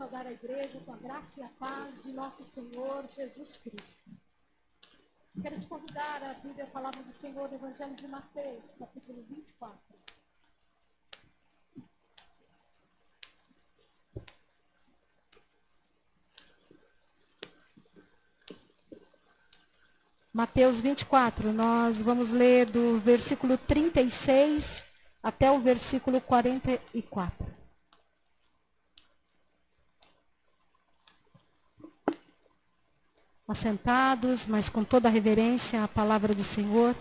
saudar a igreja com a graça e a paz de nosso Senhor Jesus Cristo. Quero te convidar a abrir a palavra do Senhor no Evangelho de Mateus, capítulo 24. Mateus 24, nós vamos ler do versículo 36 até o versículo 44. Assentados, mas com toda a reverência à palavra do Senhor.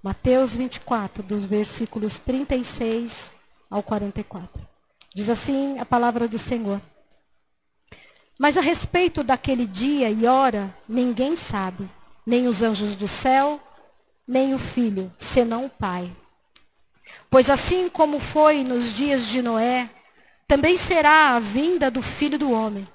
Mateus 24, dos versículos 36 ao 44. Diz assim a palavra do Senhor. Mas a respeito daquele dia e hora, ninguém sabe, nem os anjos do céu, nem o Filho, senão o Pai. Pois assim como foi nos dias de Noé, também será a vinda do Filho do Homem.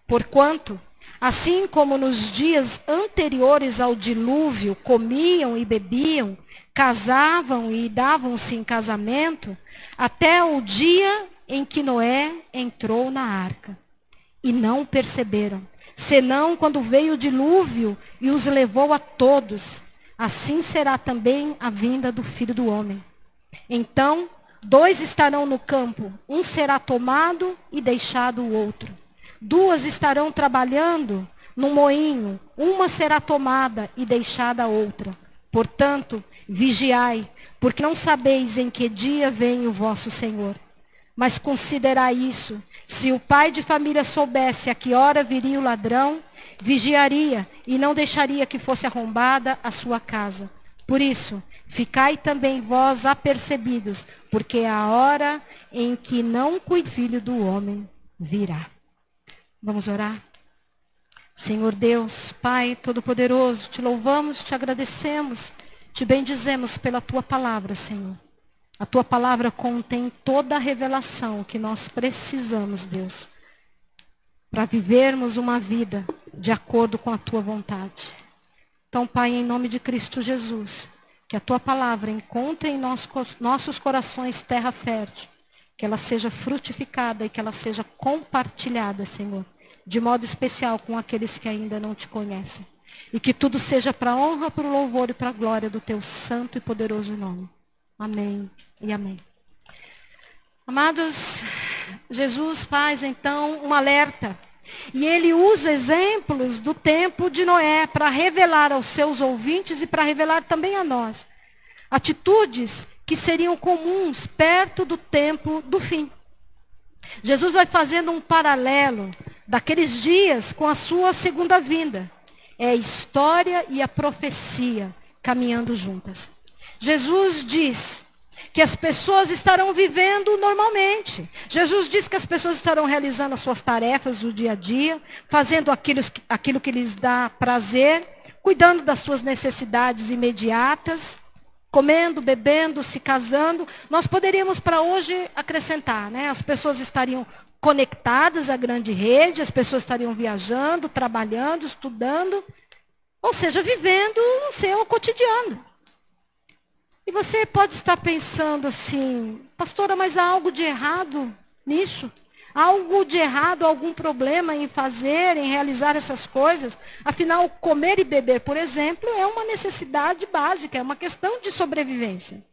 Porquanto, assim como nos dias anteriores ao dilúvio, comiam e bebiam, casavam e davam-se em casamento, até o dia em que Noé entrou na arca. E não perceberam, senão quando veio o dilúvio e os levou a todos. Assim será também a vinda do Filho do Homem. Então, 2 estarão no campo, um será tomado e deixado o outro. 2 estarão trabalhando no moinho, uma será tomada e deixada a outra. Portanto, vigiai, porque não sabeis em que dia vem o vosso Senhor. Mas considerai isso, se o pai de família soubesse a que hora viria o ladrão, vigiaria e não deixaria que fosse arrombada a sua casa. Por isso, ficai também vós apercebidos, porque é a hora em que não o Filho do Homem virá. Vamos orar? Senhor Deus, Pai Todo-Poderoso, te louvamos, te agradecemos, te bendizemos pela tua palavra, Senhor. A tua palavra contém toda a revelação que nós precisamos, Deus, para vivermos uma vida de acordo com a tua vontade. Então, Pai, em nome de Cristo Jesus, que a tua palavra encontre em nossos corações terra fértil, que ela seja frutificada e que ela seja compartilhada, Senhor, de modo especial com aqueles que ainda não te conhecem. E que tudo seja para a honra, para o louvor e para a glória do teu santo e poderoso nome. Amém e amém. Amados, Jesus faz então um alerta. E ele usa exemplos do tempo de Noé para revelar aos seus ouvintes e para revelar também a nós atitudes que seriam comuns perto do tempo do fim. Jesus vai fazendo um paralelo daqueles dias com a sua segunda vinda. É a história e a profecia caminhando juntas. Jesus diz que as pessoas estarão vivendo normalmente. Jesus diz que as pessoas estarão realizando as suas tarefas do dia a dia, fazendo aquilo que lhes dá prazer, cuidando das suas necessidades imediatas, comendo, bebendo, se casando. Nós poderíamos para hoje acrescentar, né? As pessoas estariam conectadas à grande rede, as pessoas estariam viajando, trabalhando, estudando, ou seja, vivendo o seu cotidiano. E você pode estar pensando assim, pastora, mas há algo de errado nisso? Há algo de errado, algum problema em fazer, em realizar essas coisas? Afinal, comer e beber, por exemplo, é uma necessidade básica, é uma questão de sobrevivência.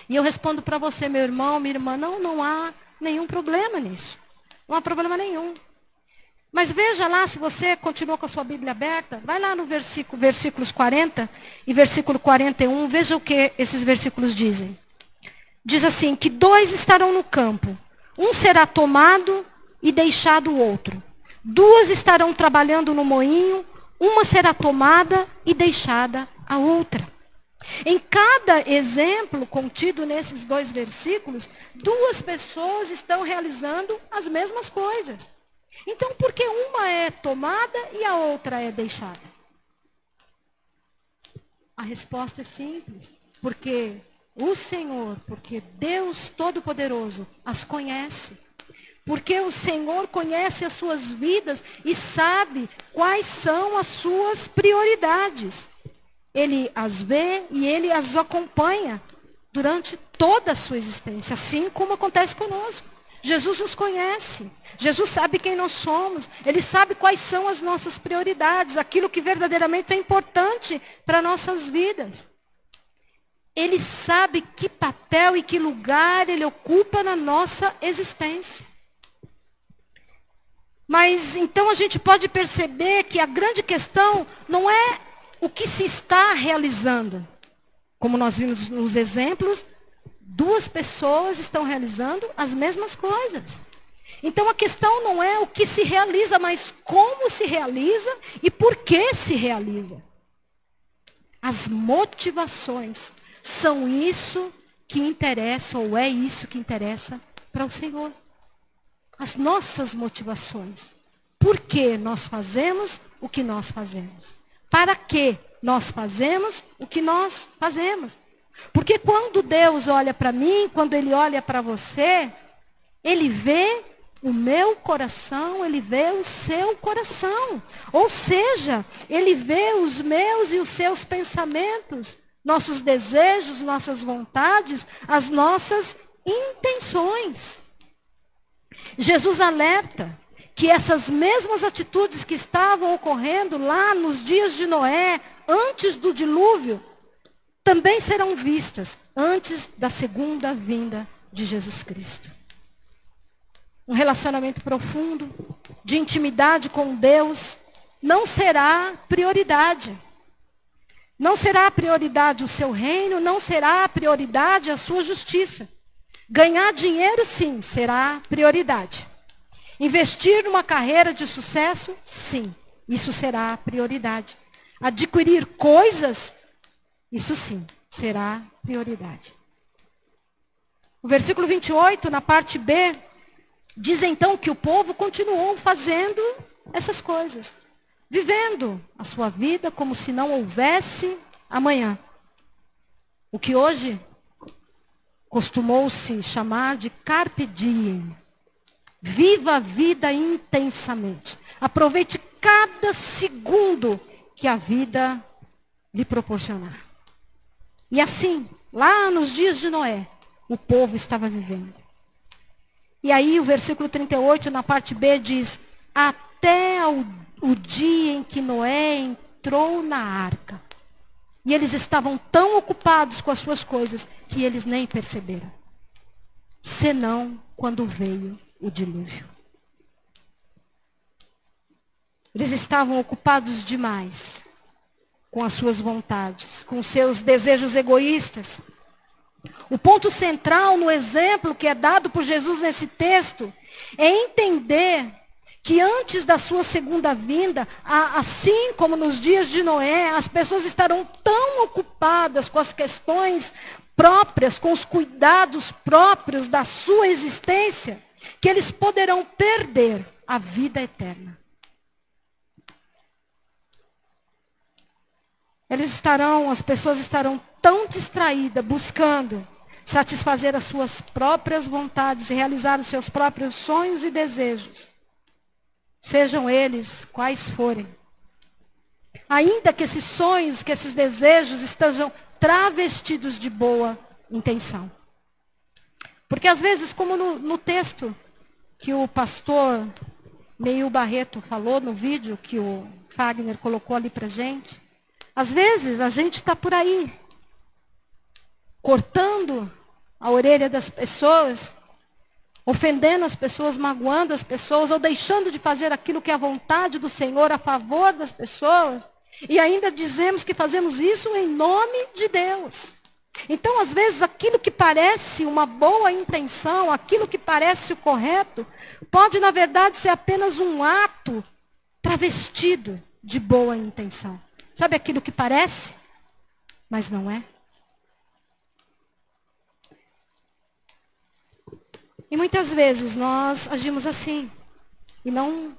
E eu respondo para você, meu irmão, minha irmã, não há nenhum problema nisso. Não há problema nenhum. Mas veja lá, se você continua com a sua Bíblia aberta, vai lá no versículos 40 e versículo 41, veja o que esses versículos dizem. Diz assim, que 2 estarão no campo, um será tomado e deixado o outro. 2 estarão trabalhando no moinho, uma será tomada e deixada a outra. Em cada exemplo contido nesses 2 versículos, 2 pessoas estão realizando as mesmas coisas. Então, por que uma é tomada e a outra é deixada? A resposta é simples. Porque o Senhor, porque Deus Todo-Poderoso as conhece. Porque o Senhor conhece as suas vidas e sabe quais são as suas prioridades. Ele as vê e ele as acompanha durante toda a sua existência, assim como acontece conosco. Jesus nos conhece. Jesus sabe quem nós somos. Ele sabe quais são as nossas prioridades, aquilo que verdadeiramente é importante para nossas vidas. Ele sabe que papel e que lugar ele ocupa na nossa existência. Mas então a gente pode perceber que a grande questão não é o que se está realizando. Como nós vimos nos exemplos, duas pessoas estão realizando as mesmas coisas. Então a questão não é o que se realiza, mas como se realiza e por que se realiza. As motivações são isso que interessa, ou é isso que interessa para o Senhor. As nossas motivações. Por que nós fazemos o que nós fazemos? Para que nós fazemos o que nós fazemos? Porque quando Deus olha para mim, quando Ele olha para você, Ele vê o meu coração, Ele vê o seu coração. Ou seja, Ele vê os meus e os seus pensamentos, nossos desejos, nossas vontades, as nossas intenções. Jesus alerta que essas mesmas atitudes que estavam ocorrendo lá nos dias de Noé, antes do dilúvio, também serão vistas antes da segunda vinda de Jesus Cristo. Um relacionamento profundo, de intimidade com Deus, não será prioridade. Não será prioridade o seu reino, não será prioridade a sua justiça. Ganhar dinheiro, sim, será prioridade. Investir numa carreira de sucesso, sim, isso será prioridade. Adquirir coisas, isso sim, será prioridade. O versículo 28, na parte B, diz então que o povo continuou fazendo essas coisas. Vivendo a sua vida como se não houvesse amanhã. O que hoje costumou-se chamar de carpe diem. Viva a vida intensamente. Aproveite cada segundo que a vida lhe proporcionar. E assim, lá nos dias de Noé, o povo estava vivendo. E aí o versículo 38, na parte B, diz: até o dia em que Noé entrou na arca. E eles estavam tão ocupados com as suas coisas que eles nem perceberam. Senão quando veio o dilúvio. Eles estavam ocupados demais com as suas vontades, com os seus desejos egoístas. O ponto central no exemplo que é dado por Jesus nesse texto é entender que antes da sua segunda vinda, assim como nos dias de Noé, as pessoas estarão tão ocupadas com as questões próprias, com os cuidados próprios da sua existência, que eles poderão perder a vida eterna. As pessoas estarão tão distraídas, buscando satisfazer as suas próprias vontades e realizar os seus próprios sonhos e desejos, sejam eles quais forem. Ainda que esses sonhos, que esses desejos estejam travestidos de boa intenção. Porque às vezes, como no texto que o pastor Neil Barreto falou no vídeo que o Fagner colocou ali pra gente, às vezes a gente está por aí, cortando a orelha das pessoas, ofendendo as pessoas, magoando as pessoas, ou deixando de fazer aquilo que é a vontade do Senhor a favor das pessoas, e ainda dizemos que fazemos isso em nome de Deus. Então, às vezes, aquilo que parece uma boa intenção, aquilo que parece o correto, pode, na verdade, ser apenas um ato travestido de boa intenção. Sabe aquilo que parece, mas não é? E muitas vezes nós agimos assim e não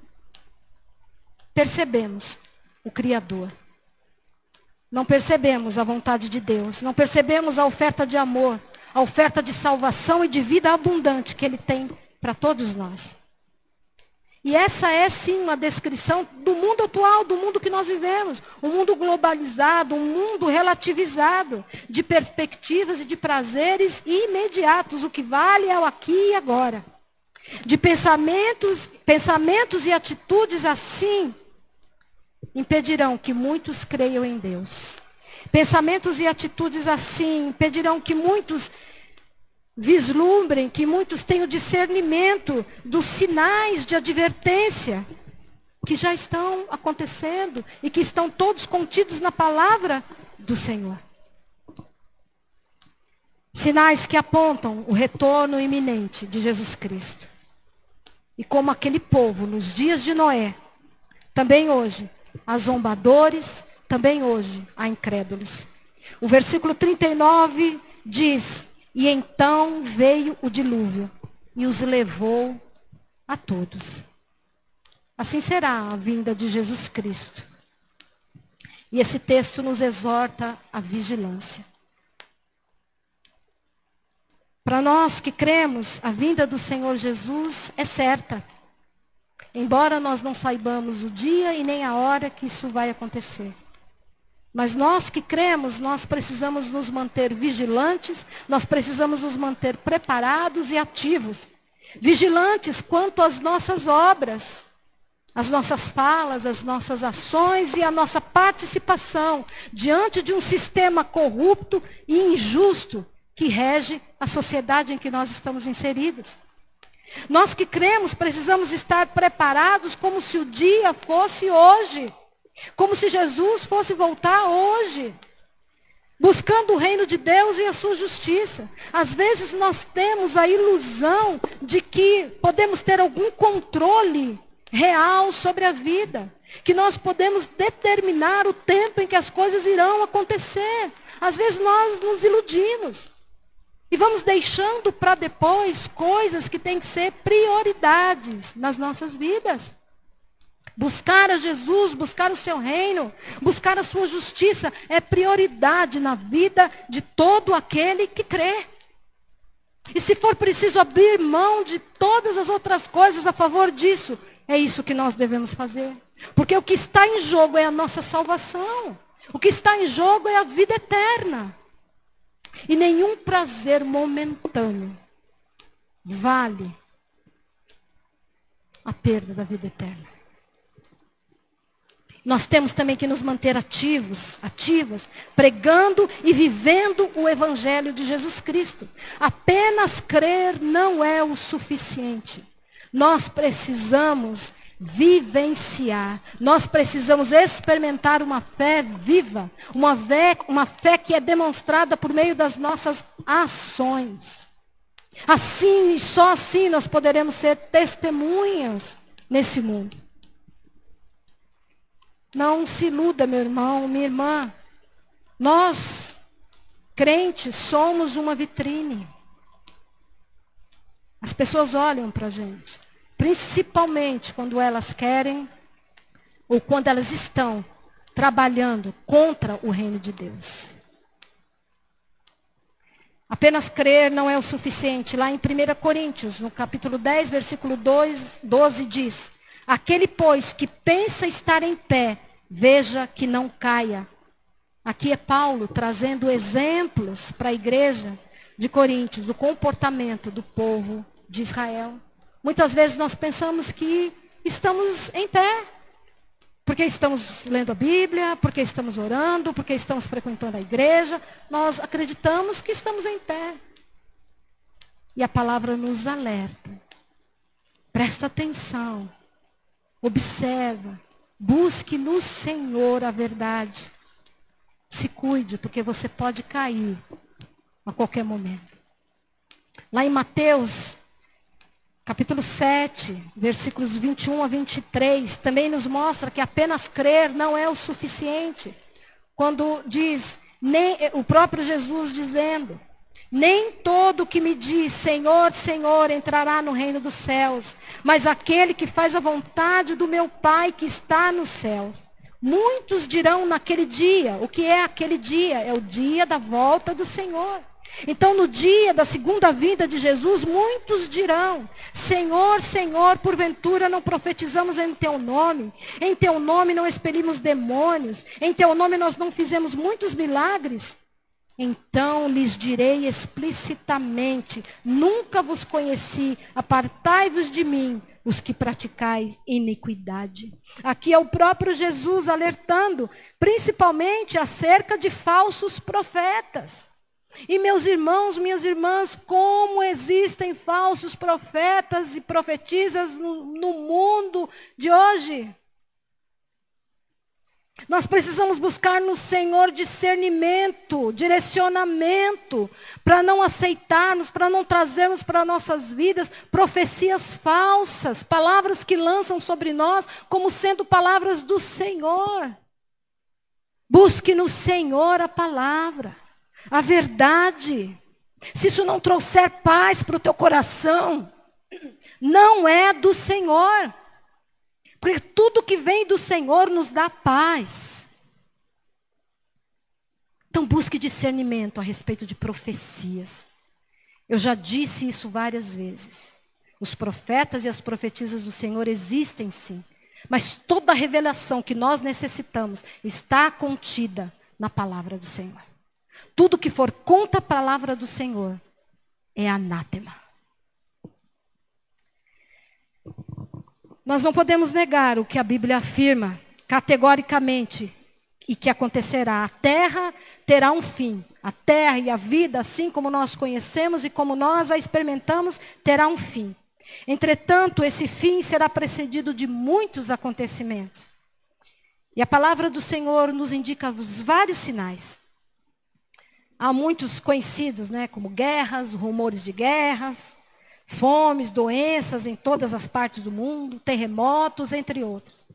percebemos o Criador. Não percebemos a vontade de Deus. Não percebemos a oferta de amor, a oferta de salvação e de vida abundante que Ele tem para todos nós. E essa é sim uma descrição do mundo atual, do mundo que nós vivemos. Um mundo globalizado, um mundo relativizado, de perspectivas e de prazeres imediatos. O que vale é o aqui e agora. De pensamentos e atitudes assim impedirão que muitos creiam em Deus. Pensamentos e atitudes assim impedirão que muitos vislumbrem, que muitos tenham discernimento dos sinais de advertência que já estão acontecendo e que estão todos contidos na palavra do Senhor. Sinais que apontam o retorno iminente de Jesus Cristo. E como aquele povo nos dias de Noé, também hoje há zombadores, também hoje há incrédulos. O versículo 39 diz: e então veio o dilúvio e os levou a todos. Assim será a vinda de Jesus Cristo. E esse texto nos exorta à vigilância. Para nós que cremos, a vinda do Senhor Jesus é certa. Embora nós não saibamos o dia e nem a hora que isso vai acontecer. Mas nós que cremos, nós precisamos nos manter vigilantes, nós precisamos nos manter preparados e ativos. Vigilantes quanto às nossas obras, as nossas falas, as nossas ações e a nossa participação diante de um sistema corrupto e injusto que rege a sociedade em que nós estamos inseridos. Nós que cremos precisamos estar preparados como se o dia fosse hoje. Como se Jesus fosse voltar hoje. Buscando o reino de Deus e a sua justiça. Às vezes nós temos a ilusão de que podemos ter algum controle real sobre a vida. Que nós podemos determinar o tempo em que as coisas irão acontecer. Às vezes nós nos iludimos. E vamos deixando para depois coisas que têm que ser prioridades nas nossas vidas. Buscar a Jesus, buscar o seu reino, buscar a sua justiça é prioridade na vida de todo aquele que crê. E se for preciso abrir mão de todas as outras coisas a favor disso, é isso que nós devemos fazer. Porque o que está em jogo é a nossa salvação. O que está em jogo é a vida eterna. E nenhum prazer momentâneo vale a perda da vida eterna. Nós temos também que nos manter ativas, pregando e vivendo o Evangelho de Jesus Cristo. Apenas crer não é o suficiente. Nós precisamos vivenciar, nós precisamos experimentar uma fé viva, uma fé que é demonstrada por meio das nossas ações. Assim e só assim nós poderemos ser testemunhas nesse mundo. Não se iluda, meu irmão, minha irmã. Nós, crentes, somos uma vitrine. As pessoas olham para a gente. Principalmente quando elas querem ou quando elas estão trabalhando contra o reino de Deus. Apenas crer não é o suficiente. Lá em 1 Coríntios, no capítulo 10, versículo 12, diz: aquele, pois, que pensa estar em pé, veja que não caia. Aqui é Paulo trazendo exemplos para a igreja de Coríntios, do comportamento do povo de Israel. Muitas vezes nós pensamos que estamos em pé, porque estamos lendo a Bíblia, porque estamos orando, porque estamos frequentando a igreja. Nós acreditamos que estamos em pé. E a palavra nos alerta. Presta atenção. Observa. Busque no Senhor a verdade. Se cuide, porque você pode cair a qualquer momento. Lá em Mateus, capítulo 7, versículos 21 a 23, também nos mostra que apenas crer não é o suficiente. Quando diz, o próprio Jesus dizendo: nem todo que me diz Senhor, Senhor entrará no reino dos céus, mas aquele que faz a vontade do meu Pai que está nos céus. Muitos dirão naquele dia. O que é aquele dia? É o dia da volta do Senhor. Então, no dia da segunda vinda de Jesus, muitos dirão: Senhor, Senhor, porventura não profetizamos em teu nome? Em teu nome não expelimos demônios? Em teu nome nós não fizemos muitos milagres? Então lhes direi explicitamente, nunca vos conheci, apartai-vos de mim, os que praticais iniquidade. Aqui é o próprio Jesus alertando, principalmente acerca de falsos profetas. E meus irmãos, minhas irmãs, como existem falsos profetas e profetisas no mundo de hoje. Nós precisamos buscar no Senhor discernimento, direcionamento, para não aceitarmos, para não trazermos para nossas vidas profecias falsas, palavras que lançam sobre nós como sendo palavras do Senhor. Busque no Senhor a palavra, a verdade. Se isso não trouxer paz para o teu coração, não é do Senhor. Porque tudo que vem do Senhor nos dá paz. Então busque discernimento a respeito de profecias. Eu já disse isso várias vezes. Os profetas e as profetisas do Senhor existem sim. Mas toda a revelação que nós necessitamos está contida na palavra do Senhor. Tudo que for contra a palavra do Senhor é anátema. Nós não podemos negar o que a Bíblia afirma categoricamente e que acontecerá. A terra terá um fim. A terra e a vida, assim como nós conhecemos e como nós a experimentamos, terá um fim. Entretanto, esse fim será precedido de muitos acontecimentos. E a palavra do Senhor nos indica os vários sinais. Há muitos conhecidos, como guerras, rumores de guerras, fomes, doenças em todas as partes do mundo, terremotos, entre outros.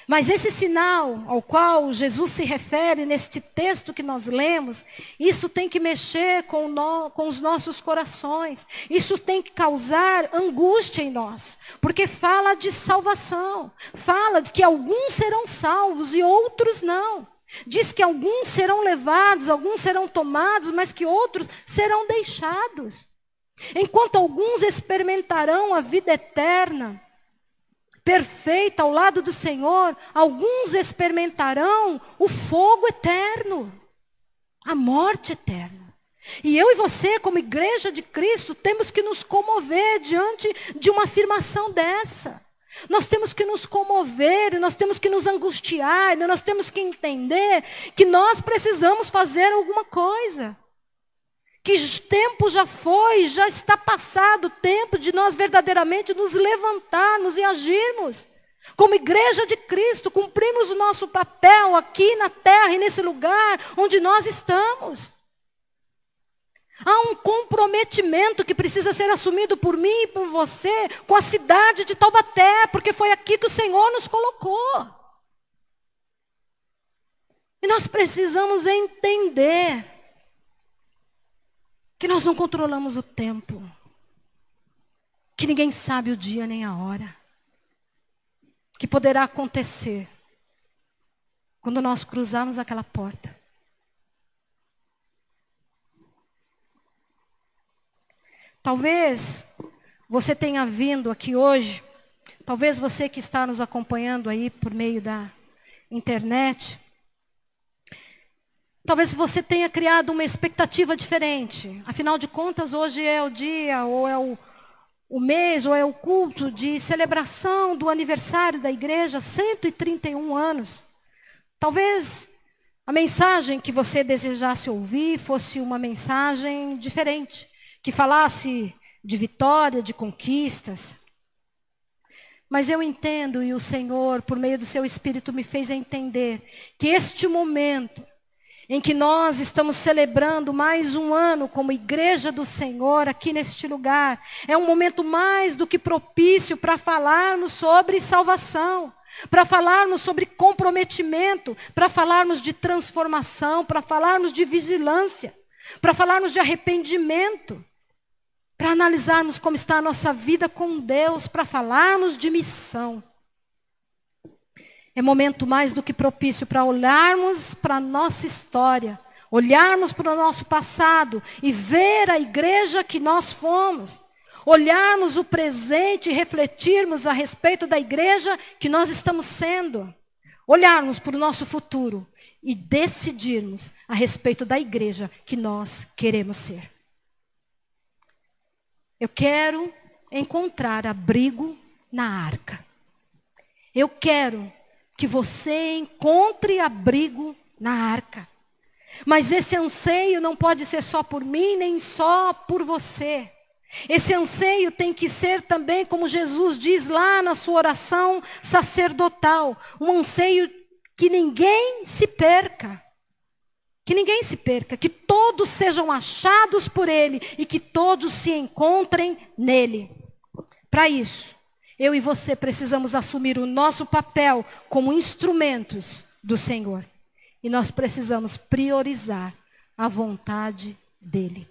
Mas esse sinal ao qual Jesus se refere neste texto que nós lemos, isso tem que mexer com os nossos corações. Isso tem que causar angústia em nós. Porque fala de salvação. Fala de que alguns serão salvos e outros não. Diz que alguns serão levados, alguns serão tomados, mas que outros serão deixados. Enquanto alguns experimentarão a vida eterna, perfeita ao lado do Senhor, alguns experimentarão o fogo eterno, a morte eterna. E eu e você, como igreja de Cristo, temos que nos comover diante de uma afirmação dessa. Nós temos que nos comover, nós temos que nos angustiar, nós temos que entender que nós precisamos fazer alguma coisa. Que tempo já foi, já está passado o tempo de nós verdadeiramente nos levantarmos e agirmos. Como igreja de Cristo, cumprimos o nosso papel aqui na terra e nesse lugar onde nós estamos. Há um comprometimento que precisa ser assumido por mim e por você com a cidade de Taubaté, porque foi aqui que o Senhor nos colocou. E nós precisamos entender que nós não controlamos o tempo, que ninguém sabe o dia nem a hora, que poderá acontecer quando nós cruzarmos aquela porta. Talvez você tenha vindo aqui hoje, talvez você que está nos acompanhando aí por meio da internet, talvez você tenha criado uma expectativa diferente. Afinal de contas, hoje é o dia, ou é o mês, ou é o culto de celebração do aniversário da igreja, 131 anos. Talvez a mensagem que você desejasse ouvir fosse uma mensagem diferente, que falasse de vitória, de conquistas. Mas eu entendo, e o Senhor, por meio do seu Espírito, me fez entender que este momento em que nós estamos celebrando mais um ano como igreja do Senhor aqui neste lugar, é um momento mais do que propício para falarmos sobre salvação, para falarmos sobre comprometimento, para falarmos de transformação, para falarmos de vigilância, para falarmos de arrependimento, para analisarmos como está a nossa vida com Deus, para falarmos de missão. É momento mais do que propício para olharmos para a nossa história, olharmos para o nosso passado e ver a igreja que nós fomos, olharmos o presente e refletirmos a respeito da igreja que nós estamos sendo, olharmos para o nosso futuro e decidirmos a respeito da igreja que nós queremos ser. Eu quero encontrar abrigo na arca. Eu quero que você encontre abrigo na arca. Mas esse anseio não pode ser só por mim, nem só por você. Esse anseio tem que ser também, como Jesus diz lá na sua oração sacerdotal, um anseio que ninguém se perca. Que ninguém se perca, que todos sejam achados por Ele e que todos se encontrem nele. Para isso, eu e você precisamos assumir o nosso papel como instrumentos do Senhor. E nós precisamos priorizar a vontade dEle.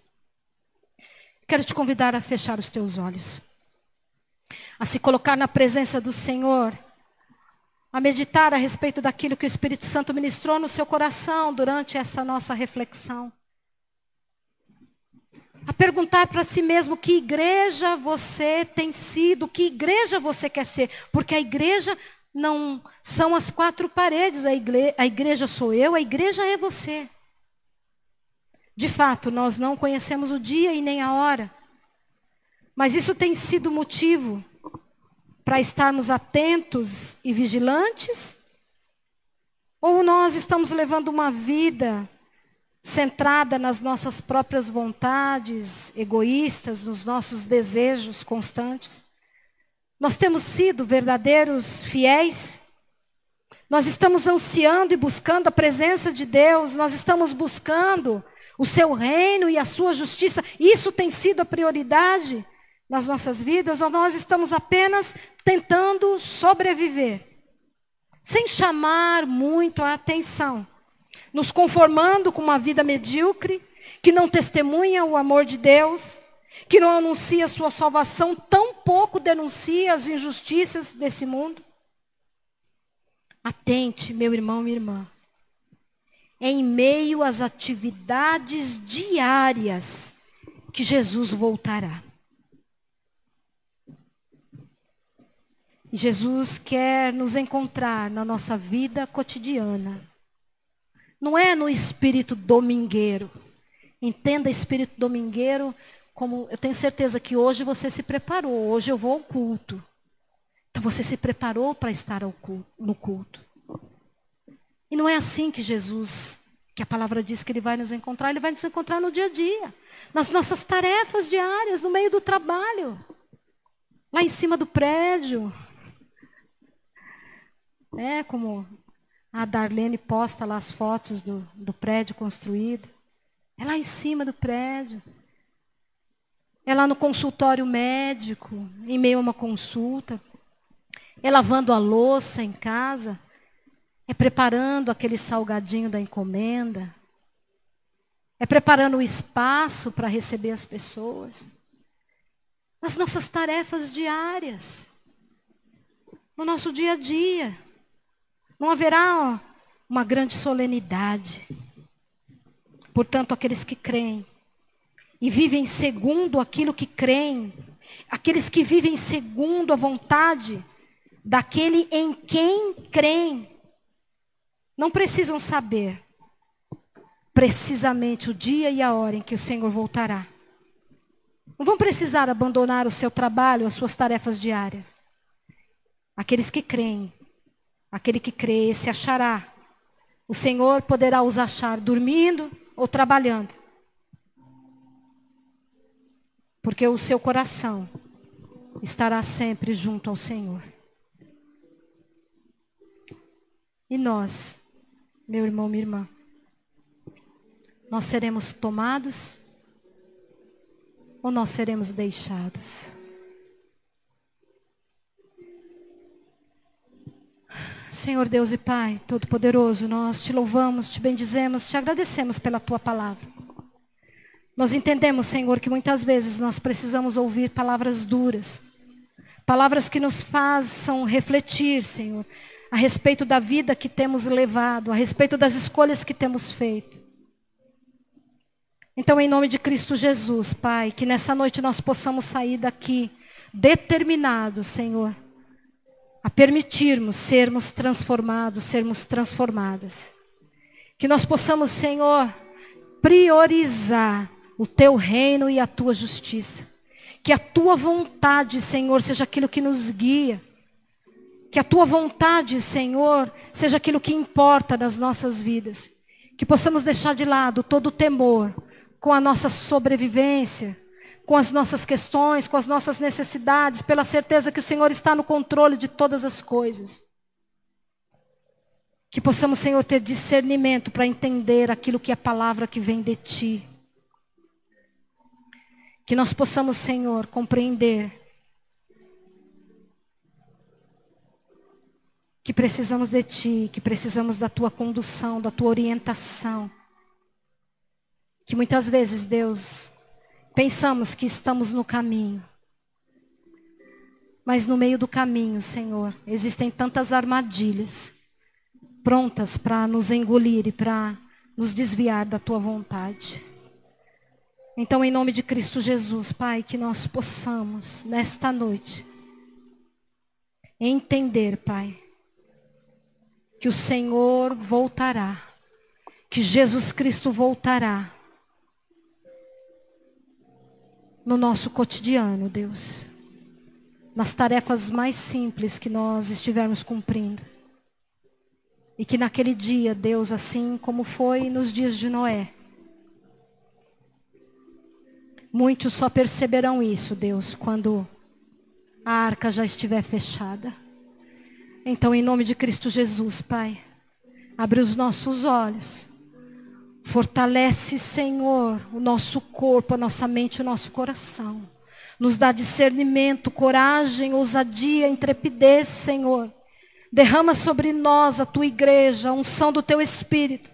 Quero te convidar a fechar os teus olhos. A se colocar na presença do Senhor. A meditar a respeito daquilo que o Espírito Santo ministrou no seu coração durante essa nossa reflexão. A perguntar para si mesmo que igreja você tem sido, que igreja você quer ser. Porque a igreja não são as quatro paredes, a igreja sou eu, a igreja é você. De fato, nós não conhecemos o dia e nem a hora. Mas isso tem sido motivo para estarmos atentos e vigilantes? Ou nós estamos levando uma vida centrada nas nossas próprias vontades, egoístas, nos nossos desejos constantes? Nós temos sido verdadeiros fiéis? Nós estamos ansiando e buscando a presença de Deus? Nós estamos buscando o seu reino e a sua justiça? Isso tem sido a prioridade nas nossas vidas? Ou nós estamos apenas tentando sobreviver, sem chamar muito a atenção, nos conformando com uma vida medíocre, que não testemunha o amor de Deus, que não anuncia a sua salvação, tão pouco denuncia as injustiças desse mundo? Atente, meu irmão, minha irmã. Em meio às atividades diárias que Jesus voltará. Jesus quer nos encontrar na nossa vida cotidiana. Não é no espírito domingueiro. Entenda espírito domingueiro como, eu tenho certeza que hoje você se preparou. Hoje eu vou ao culto. Então você se preparou para estar no culto. E não é assim que Jesus, que a palavra diz que Ele vai nos encontrar. Ele vai nos encontrar no dia a dia. Nas nossas tarefas diárias, no meio do trabalho. Lá em cima do prédio. É como a Darlene posta lá as fotos do prédio construído. É lá em cima do prédio. É lá no consultório médico, em meio a uma consulta. É lavando a louça em casa. É preparando aquele salgadinho da encomenda. É preparando o espaço para receber as pessoas. Nas nossas tarefas diárias. No nosso dia a dia. Não haverá uma grande solenidade. Portanto, aqueles que creem e vivem segundo aquilo que creem, aqueles que vivem segundo a vontade daquele em quem creem, não precisam saber precisamente o dia e a hora em que o Senhor voltará. Não vão precisar abandonar o seu trabalho, as suas tarefas diárias. Aqueles que creem, aquele que crê se achará. O Senhor poderá os achar dormindo ou trabalhando. Porque o seu coração estará sempre junto ao Senhor. E nós, meu irmão, minha irmã, nós seremos tomados ou nós seremos deixados? Senhor Deus e Pai Todo-Poderoso, nós te louvamos, te bendizemos, te agradecemos pela tua palavra. Nós entendemos, Senhor, que muitas vezes nós precisamos ouvir palavras duras, palavras que nos façam refletir, Senhor, a respeito da vida que temos levado, a respeito das escolhas que temos feito. Então, em nome de Cristo Jesus, Pai, que nessa noite nós possamos sair daqui determinados, Senhor, a permitirmos sermos transformados, sermos transformadas. Que nós possamos, Senhor, priorizar o teu reino e a tua justiça. Que a tua vontade, Senhor, seja aquilo que nos guia. Que a tua vontade, Senhor, seja aquilo que importa nas nossas vidas. Que possamos deixar de lado todo o temor com a nossa sobrevivência, com as nossas questões, com as nossas necessidades, pela certeza que o Senhor está no controle de todas as coisas. Que possamos, Senhor, ter discernimento para entender aquilo que é a palavra que vem de Ti. Que nós possamos, Senhor, compreender que precisamos de Ti, que precisamos da Tua condução, da Tua orientação. Que muitas vezes, Deus, pensamos que estamos no caminho. Mas no meio do caminho, Senhor, existem tantas armadilhas prontas para nos engolir e para nos desviar da Tua vontade. Então, em nome de Cristo Jesus, Pai, que nós possamos, nesta noite, entender, Pai, que o Senhor voltará, que Jesus Cristo voltará no nosso cotidiano, Deus, nas tarefas mais simples que nós estivermos cumprindo. E que naquele dia, Deus, assim como foi nos dias de Noé, muitos só perceberão isso, Deus, quando a arca já estiver fechada. Então, em nome de Cristo Jesus, Pai, abre os nossos olhos. Fortalece, Senhor, o nosso corpo, a nossa mente e o nosso coração. Nos dá discernimento, coragem, ousadia, intrepidez, Senhor. Derrama sobre nós, a Tua igreja, a unção do Teu Espírito,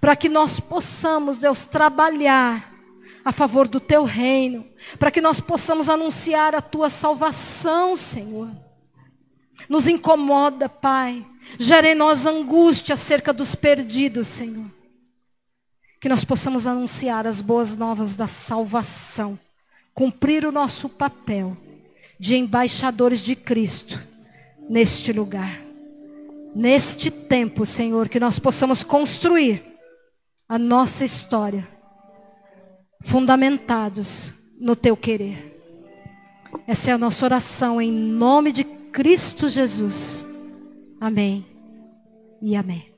para que nós possamos, Deus, trabalhar a favor do Teu reino, para que nós possamos anunciar a Tua salvação, Senhor. Nos incomoda, Pai, gera em nós angústia acerca dos perdidos, Senhor. Que nós possamos anunciar as boas novas da salvação, cumprir o nosso papel de embaixadores de Cristo neste lugar. Neste tempo, Senhor, que nós possamos construir a nossa história, fundamentados no Teu querer. Essa é a nossa oração em nome de Cristo Jesus. Amém e amém.